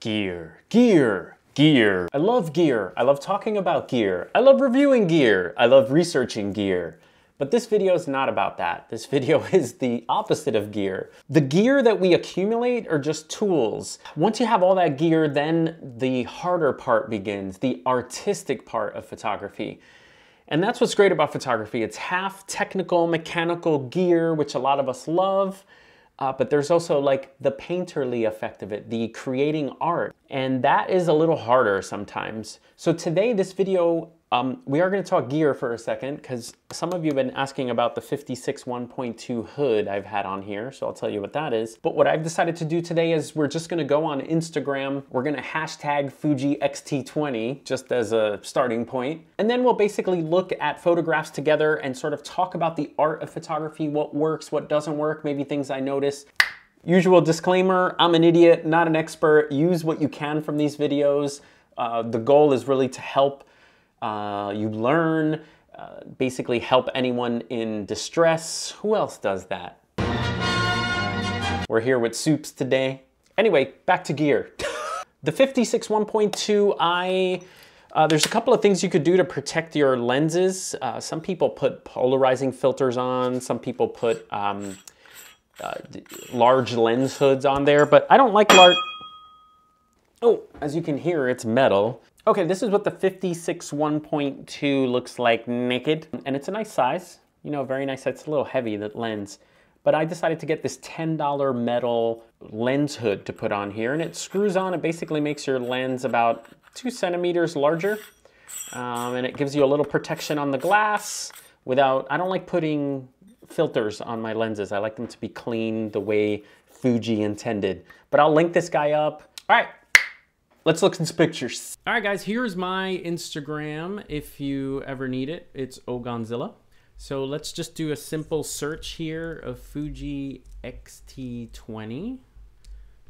Gear, gear, gear. I love gear. I love talking about gear. I love reviewing gear. I love researching gear. But this video is not about that. This video is the opposite of gear. The gear that we accumulate are just tools. Once you have all that gear, then the harder part begins, the artistic part of photography. And that's what's great about photography. It's half technical, mechanical gear, which a lot of us love. But there's also like the painterly effect of it, the creating art. And that is a little harder sometimes. So today, this video, we are gonna talk gear for a second because some of you have been asking about the 56 1.2 hood I've had on here. So I'll tell you what that is. But what I've decided to do today is we're just gonna go on Instagram. We're gonna hashtag Fuji X-T20 just as a starting point. And then we'll basically look at photographs together and sort of talk about the art of photography, what works, what doesn't work, maybe things I noticed. Usual disclaimer, I'm an idiot, not an expert. Use what you can from these videos. The goal is really to help you learn, basically help anyone in distress. Who else does that? We're here with Soups today. Anyway, back to gear. The 56 1.2, there's a couple of things you could do to protect your lenses. Some people put polarizing filters on, some people put large lens hoods on there, but I don't like large. Oh, as you can hear, it's metal. Okay, this is what the 56 1.2 looks like naked. And it's a nice size, you know, very nice. It's a little heavy, that lens. But I decided to get this $10 metal lens hood to put on here. And it screws on, it basically makes your lens about 2 centimeters larger. And it gives you a little protection on the glass without, I don't like putting filters on my lenses. I like them to be clean the way Fuji intended. But I'll link this guy up. All right. Let's look at some pictures. All right, guys, here's my Instagram if you ever need it. It's Gonzalez. So let's just do a simple search here of Fuji X-T20.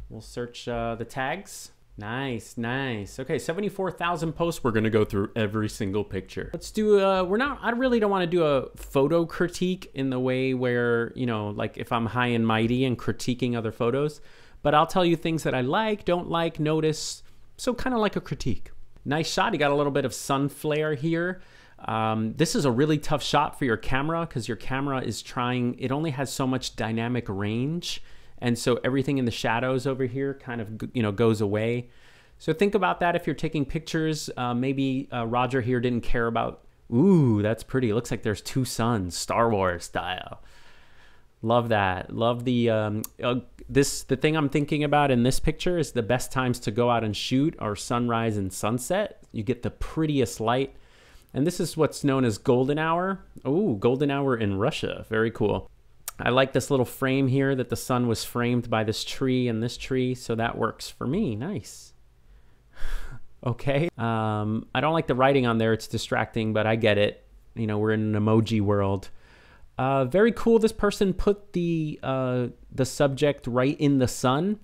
We'll search the tags. Nice, nice. Okay, 74,000 posts. We're gonna go through every single picture. Let's do, I really don't wanna do a photo critique in the way where, you know, like if I'm high and mighty and critiquing other photos, but I'll tell you things that I like, don't like, notice. So kind of like a critique. Nice shot. You got a little bit of sun flare here. This is a really tough shot for your camera because your camera is trying, it only has so much dynamic range. And so everything in the shadows over here kind of, you know, goes away. So think about that if you're taking pictures. Maybe Roger here didn't care about, ooh, that's pretty. It looks like there's 2 suns, Star Wars style. Love that. Love the, the thing I'm thinking about in this picture is the best times to go out and shoot are sunrise and sunset. You get the prettiest light. And this is what's known as golden hour. Oh, golden hour in Russia. Very cool. I like this little frame here that the sun was framed by this tree and this tree. So that works for me. Nice. Okay. I don't like the writing on there. It's distracting, but I get it. You know, we're in an emoji world. Very cool. This person put the subject right in the sun.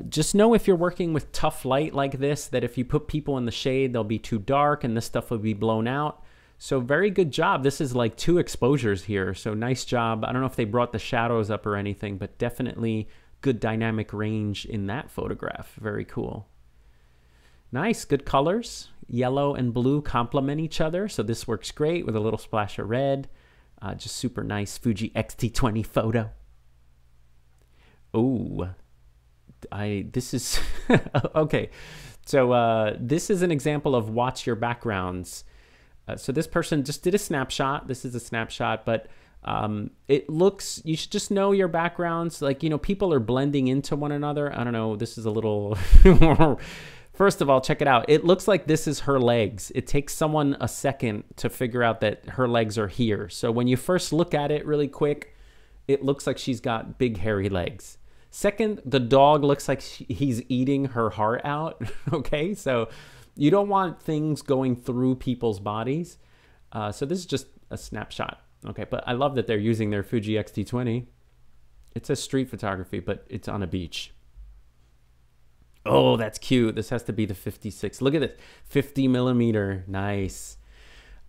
Just know if you're working with tough light like this, that if you put people in the shade, they'll be too dark and this stuff will be blown out. So very good job. This is like 2 exposures here. So nice job. I don't know if they brought the shadows up or anything, but definitely good dynamic range in that photograph. Very cool. Nice, good colors. Yellow and blue complement each other. So this works great with a little splash of red. Just super nice Fuji X-T20 photo. Oh, this is, okay. So this is an example of watch your backgrounds. So this person just did a snapshot. This is a snapshot, but it looks, you should just know your backgrounds. Like, you know, people are blending into one another. I don't know, this is a little, first of all, check it out. It looks like this is her legs. It takes someone a second to figure out that her legs are here. So when you first look at it really quick, it looks like she's got big hairy legs. Second, the dog looks like he's eating her heart out. Okay, so you don't want things going through people's bodies. So this is just a snapshot. Okay, but I love that they're using their Fuji X-T20. It says street photography, but it's on a beach. Oh, that's cute. This has to be the 56. Look at this, 50 millimeter. Nice.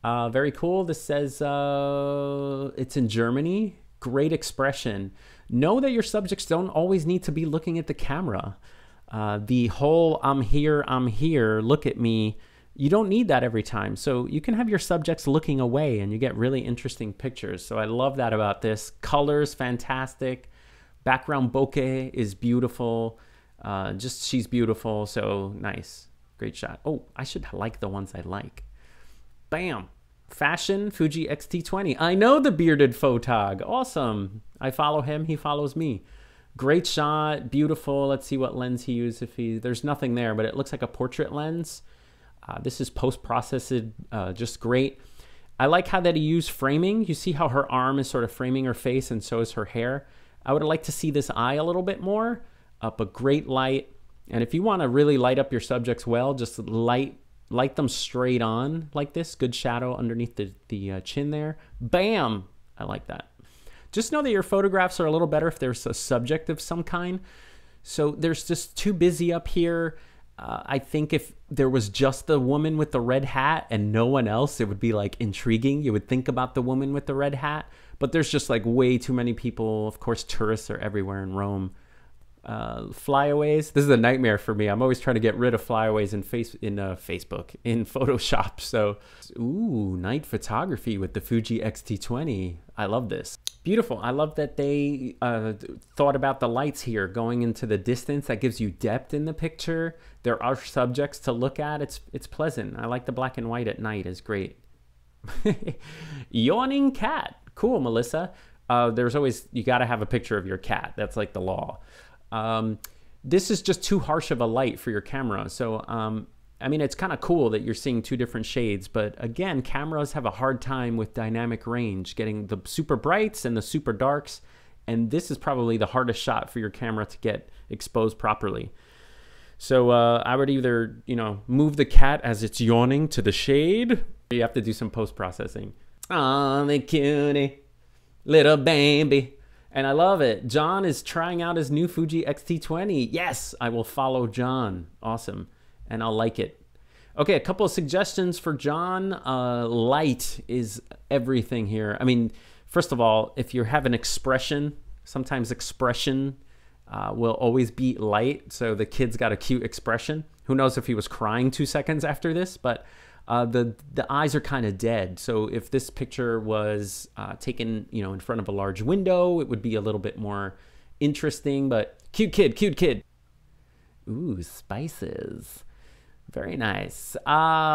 Very cool. This says it's in Germany. Great expression. Know that your subjects don't always need to be looking at the camera. The whole I'm here, look at me, you don't need that every time. So you can have your subjects looking away and you get really interesting pictures. So I love that about this. Colors, fantastic. Background bokeh is beautiful. Just she's beautiful, so nice. Great shot. Oh, I should like the ones I like. Bam. Fashion, Fuji X-T20. I know the bearded photog. Awesome. I follow him, he follows me. Great shot, beautiful. Let's see what lens he used. There's nothing there, but it looks like a portrait lens. This is post-processed, just great. I like how that he used framing. You see how her arm is sort of framing her face, and so is her hair. I would like to see this eye a little bit more, but great light. And if you want to really light up your subjects well, just light them straight on like this. Good shadow underneath the chin there. Bam! I like that. Just know that your photographs are a little better if there's a subject of some kind. So there's just too busy up here. I think if there was just the woman with the red hat and no one else, it would be like intriguing. You would think about the woman with the red hat, but there's just like way too many people. Of course, tourists are everywhere in Rome. Flyaways. This is a nightmare for me. I'm always trying to get rid of flyaways in Facebook, in Photoshop. So, ooh, night photography with the Fuji X-T20. I love this. Beautiful. I love that they thought about the lights here going into the distance. That gives you depth in the picture. There are subjects to look at. It's pleasant. I like the black and white at night. Is great. Yawning cat. Cool, Melissa. There's always, you got to have a picture of your cat. That's like the law. This is just too harsh of a light for your camera. So, I mean, it's kind of cool that you're seeing two different shades, but again, cameras have a hard time with dynamic range, getting the super brights and the super darks. And this is probably the hardest shot for your camera to get exposed properly. So, I would either, move the cat as it's yawning to the shade. Or you have to do some post-processing. Oh, the cutie, little baby. And I love it. John is trying out his new Fuji X-T20. Yes, I will follow John. Awesome. And I'll like it. Okay, a couple of suggestions for John. Light is everything here. I mean, first of all, if you have an expression, sometimes expression will always beat light. So the kid's got a cute expression. Who knows if he was crying 2 seconds after this, but the eyes are kind of dead. So if this picture was taken, in front of a large window, it would be a little bit more interesting, but cute kid, cute kid. Ooh, spices. Very nice.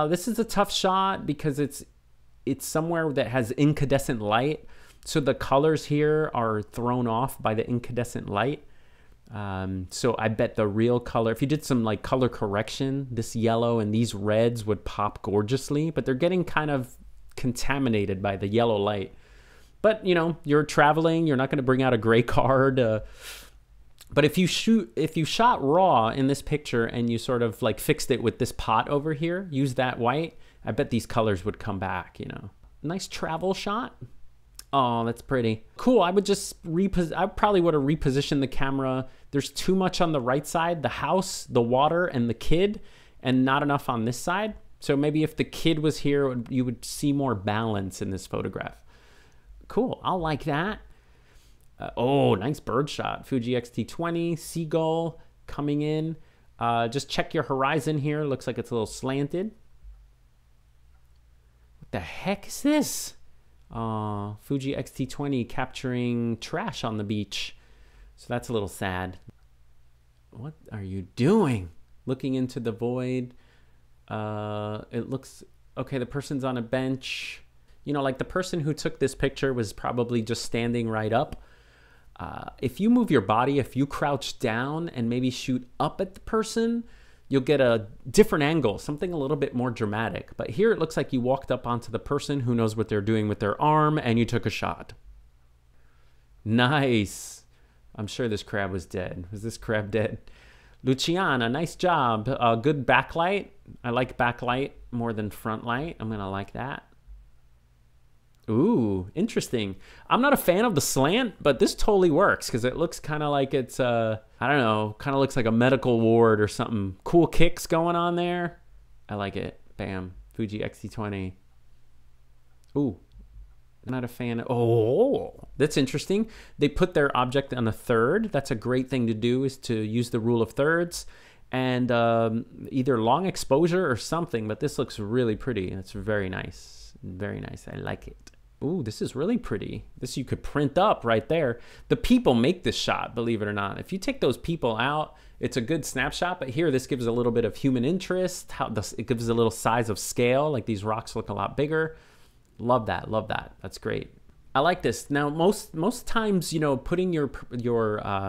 This is a tough shot because it's somewhere that has incandescent light. So the colors here are thrown off by the incandescent light. So I bet the real color, if you did some like color correction, this yellow and these reds would pop gorgeously, but they're getting kind of contaminated by the yellow light. But you're traveling, you're not going to bring out a gray card. But if you shot raw in this picture and you sort of like fixed it with this pot over here, use that white, I bet these colors would come back, Nice travel shot. Oh, that's pretty. Cool. I probably would have repositioned the camera. There's too much on the right side, the house, the water, and the kid, and not enough on this side. So maybe if the kid was here, you would see more balance in this photograph. Cool. I'll like that. Oh, nice bird shot. Fuji X-T20, seagull coming in. Just check your horizon here. Looks like it's a little slanted. What the heck is this? Fuji X-T20 capturing trash on the beach. So that's a little sad. What are you doing? Looking into the void. It looks, okay, the person's on a bench. Like the person who took this picture was probably just standing right up. If you move your body, if you crouch down and maybe shoot up at the person, you'll get a different angle, something a little bit more dramatic. But here it looks like you walked up onto the person who knows what they're doing with their arm and you took a shot. Nice. I'm sure this crab was dead. Was this crab dead? Luciana, nice job. Good backlight. I like backlight more than front light. I'm going to like that. Ooh, interesting. I'm not a fan of the slant, but this totally works because it looks kind of like it's, I don't know, kind of looks like a medical ward or something. Cool kicks going on there. I like it. Bam. Fuji X-T20. Ooh, Not a fan. Oh, that's interesting. They put their object on a third. That's a great thing to do, is to use the rule of thirds and either long exposure or something. But this looks really pretty. It's very nice. Very nice. I like it. Ooh, this is really pretty. This you could print up right there. The people make this shot, believe it or not. If you take those people out, it's a good snapshot. But here, this gives a little bit of human interest. It gives a little size of scale. Like these rocks look a lot bigger. Love that. Love that. That's great. I like this. Now, most times, you know, putting your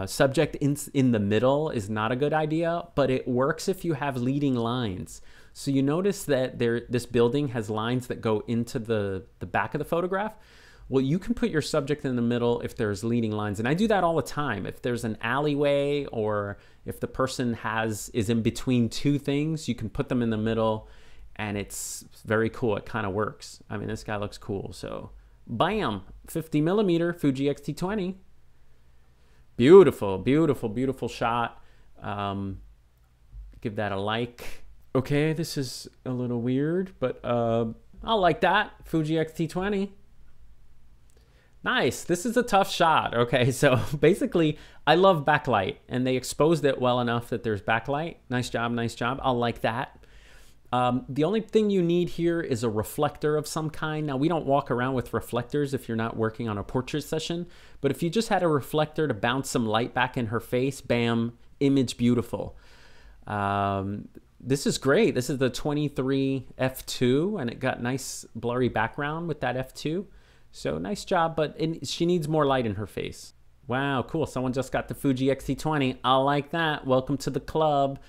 subject in the middle is not a good idea, but it works if you have leading lines. So you notice that this building has lines that go into the back of the photograph. Well, you can put your subject in the middle if there's leading lines. And I do that all the time. If there's an alleyway or if the person is in between two things, you can put them in the middle. And it's very cool. It kind of works. I mean, this guy looks cool. So, bam, 50mm Fuji X-T20. Beautiful, beautiful, beautiful shot. Give that a like. Okay, this is a little weird, but I'll like that. Fuji X-T20. Nice. This is a tough shot. Okay, so basically, I love backlight, and they exposed it well enough that there's backlight. Nice job, nice job. I'll like that. The only thing you need here is a reflector of some kind. Now, we don't walk around with reflectors if you're not working on a portrait session, but if you just had a reflector to bounce some light back in her face, bam, image beautiful. This is great. This is the 23 f2, and it got nice blurry background with that f2. So nice job, but she needs more light in her face. Wow, cool. Someone just got the Fuji X-T20. I like that. Welcome to the club.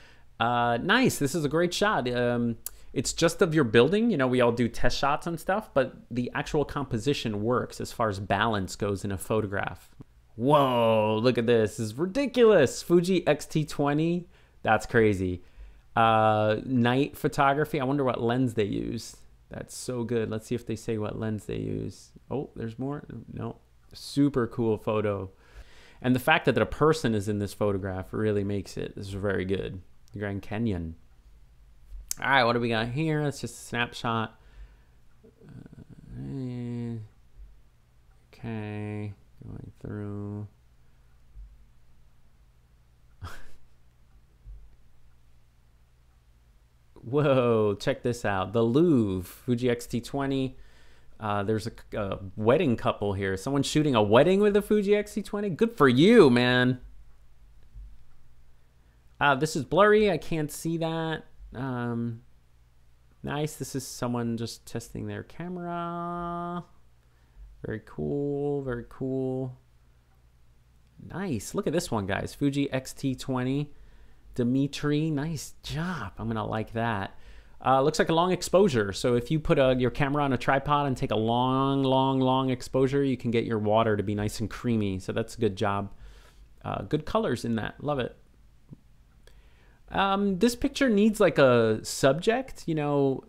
Nice. This is a great shot. It's just of your building. You know, we all do test shots and stuff, but the actual composition works as far as balance goes in a photograph. Whoa, look at this. This is ridiculous. Fuji X-T20. That's crazy. Night photography. I wonder what lens they use. That's so good. Let's see if they say what lens they use. Oh, there's more. No. Super cool photo. And the fact that a person is in this photograph really makes it. This is very good. The Grand Canyon. All right, what do we got here? That's just a snapshot. Okay, going through. Whoa, check this out. The Louvre, Fuji X-T20. There's a wedding couple here. Someone's shooting a wedding with a Fuji X-T20. Good for you, man. This is blurry. I can't see that. Nice. This is someone just testing their camera. Very cool. Very cool. Nice. Look at this one, guys. Fuji X-T20. Dimitri. Nice job. I'm going to like that. Looks like a long exposure. So if you put your camera on a tripod and take a long exposure, you can get your water to be nice and creamy. So that's a good job. Good colors in that. Love it. This picture needs like a subject, you know,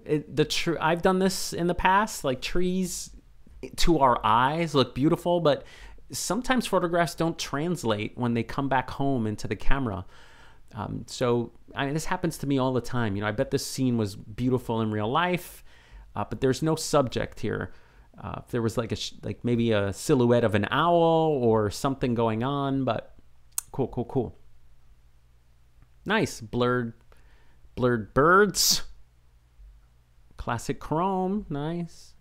I've done this in the past, like trees to our eyes look beautiful, but sometimes photographs don't translate when they come back home into the camera. So, I mean, this happens to me all the time. You know, I bet this scene was beautiful in real life, but there's no subject here. If there was like maybe a silhouette of an owl or something going on, but cool. Nice. Blurred birds. Classic chrome. Nice.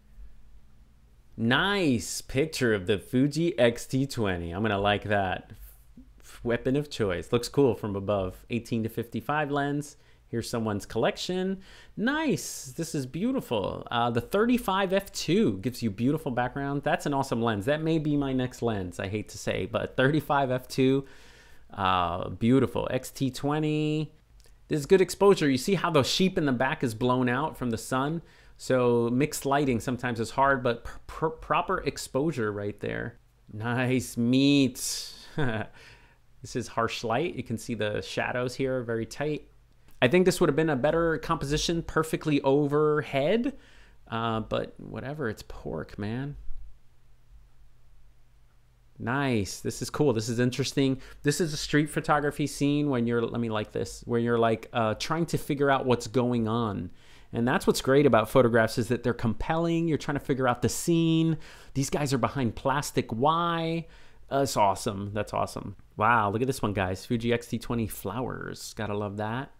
Nice picture of the Fuji X-T20. I'm going to like that. Weapon of choice. Looks cool from above. 18 to 55 lens. Here's someone's collection. Nice. This is beautiful. The 35 f2 gives you beautiful background. That's an awesome lens. That may be my next lens, I hate to say, but 35 f2. Beautiful. X-T20. This is good exposure. You see how the sheep in the back is blown out from the sun? So mixed lighting sometimes is hard, but proper exposure right there. Nice meat. This is harsh light. You can see the shadows here very tight. I think this would have been a better composition, perfectly overhead, but whatever, it's pork, man. Nice. This is cool. This is interesting. This is a street photography scene when you're, let me like this, where you're like trying to figure out what's going on. And that's what's great about photographs, is that they're compelling. You're trying to figure out the scene. These guys are behind plastic. Why? That's awesome. That's awesome. Wow, look at this one, guys. Fuji X-T20 flowers. Gotta love that.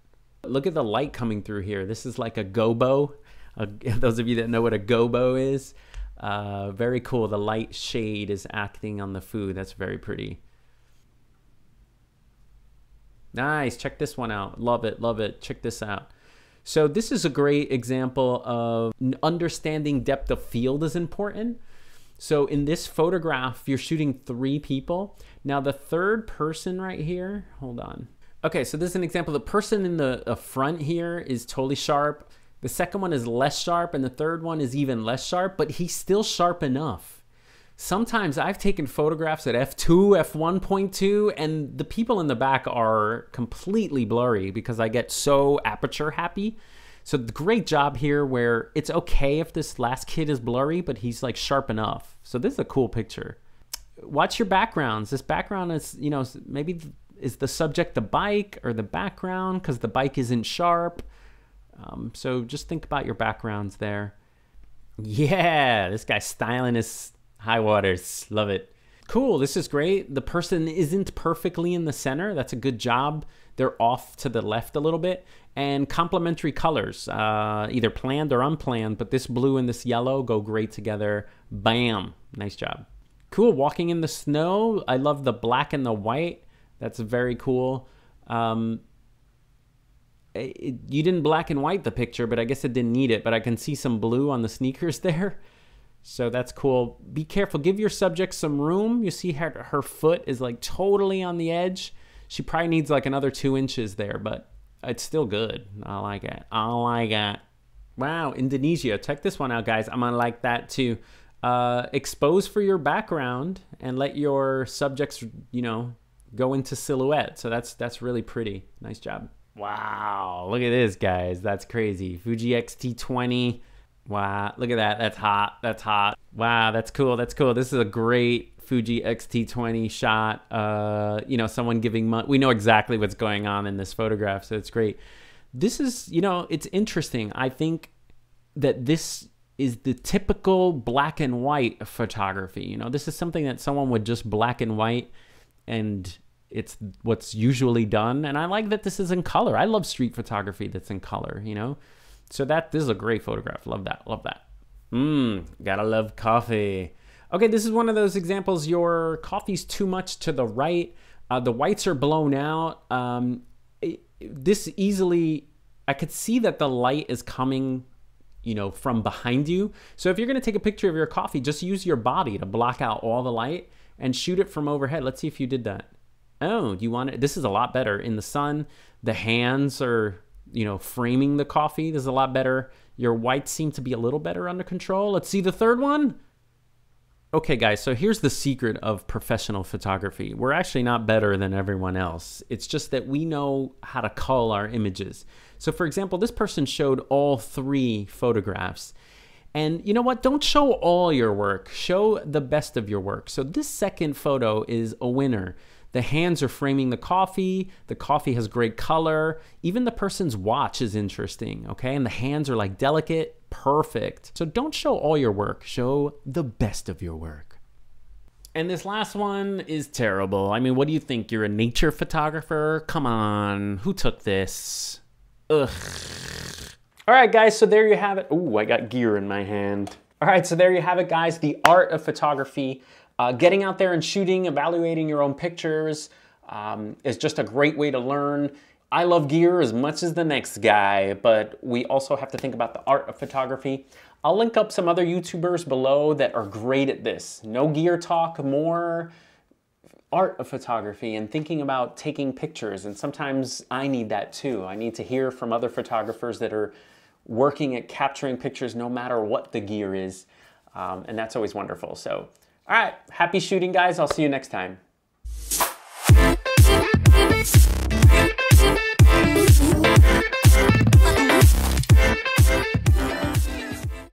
Look at the light coming through here. This is like a gobo. Those of you that know what a gobo is, very cool. The light shade is acting on the food. That's very pretty. Nice. Check this one out. Love it. Love it. Check this out. So this is a great example of understanding depth of field is important. So in this photograph, you're shooting 3 people. Now the third person right here, hold on. Okay, so this is an example. The person in the front here is totally sharp. The second one is less sharp, and the third one is even less sharp, but he's still sharp enough. Sometimes I've taken photographs at f2, f1.2, and the people in the back are completely blurry because I get so aperture happy. So great job here where it's okay if this last kid is blurry, but he's like sharp enough. So this is a cool picture. Watch your backgrounds. This background is, you know, maybe is the subject the bike or the background because the bike isn't sharp. So just think about your backgrounds there. Yeah, this guy's styling his high waters. Love it. Cool, this is great. The person isn't perfectly in the center. That's a good job. They're off to the left a little bit. And complementary colors, either planned or unplanned, but this blue and this yellow go great together. Bam, nice job. Cool, walking in the snow. I love the black and the white. That's very cool. You didn't black and white the picture, but I guess it didn't need it, but I can see some blue on the sneakers there. So that's cool. Be careful. Give your subject some room. You see her foot is like totally on the edge. She probably needs like another 2 inches there, but it's still good. I like it. I like it. Wow, Indonesia. Check this one out, guys. I'm going to like that too. Expose for your background and let your subjects, you know, go into silhouette. So that's really pretty. Nice job. Wow, look at this, guys. That's crazy. Fuji X-T20. Wow, look at that. That's hot. That's hot. Wow, that's cool. That's cool. This is a great Fuji X-T20 shot. You know, someone giving money. We know exactly what's going on in this photograph, so it's great. This is, you know, it's interesting. I think that this is the typical black and white photography. You know, this is something that someone would just black and white, and it's what's usually done. And I like that this is in color. I love street photography that's in color, you know? So this is a great photograph. Love that, love that. Gotta love coffee. Okay, this is one of those examples. Your coffee's too much to the right. The whites are blown out. This easily, I could see that the light is coming, you know, from behind you. So if you're gonna take a picture of your coffee, just use your body to block out all the light and shoot it from overhead. Let's see if you did that. Oh, you want it? This is a lot better in the sun. The hands are, you know, framing the coffee. This is a lot better. Your whites seem to be a little better under control. Let's see the third one. Okay, guys, so here's the secret of professional photography. We're actually not better than everyone else. It's just that we know how to cull our images. So for example, this person showed all 3 photographs. And you know what? Don't show all your work. Show the best of your work. So this second photo is a winner. The hands are framing the coffee. The coffee has great color. Even the person's watch is interesting, okay? And the hands are like delicate, perfect. So don't show all your work. Show the best of your work. And this last one is terrible. I mean, what do you think? You're a nature photographer? Come on, who took this? Ugh. All right, guys, so there you have it. Ooh, I got gear in my hand. All right, so there you have it, guys. The art of photography. Getting out there and shooting, evaluating your own pictures is just a great way to learn. I love gear as much as the next guy, but we also have to think about the art of photography. I'll link up some other YouTubers below that are great at this. No gear talk, more art of photography and thinking about taking pictures. And sometimes I need that too. I need to hear from other photographers that are working at capturing pictures no matter what the gear is. And that's always wonderful. So, all right, happy shooting, guys. I'll see you next time.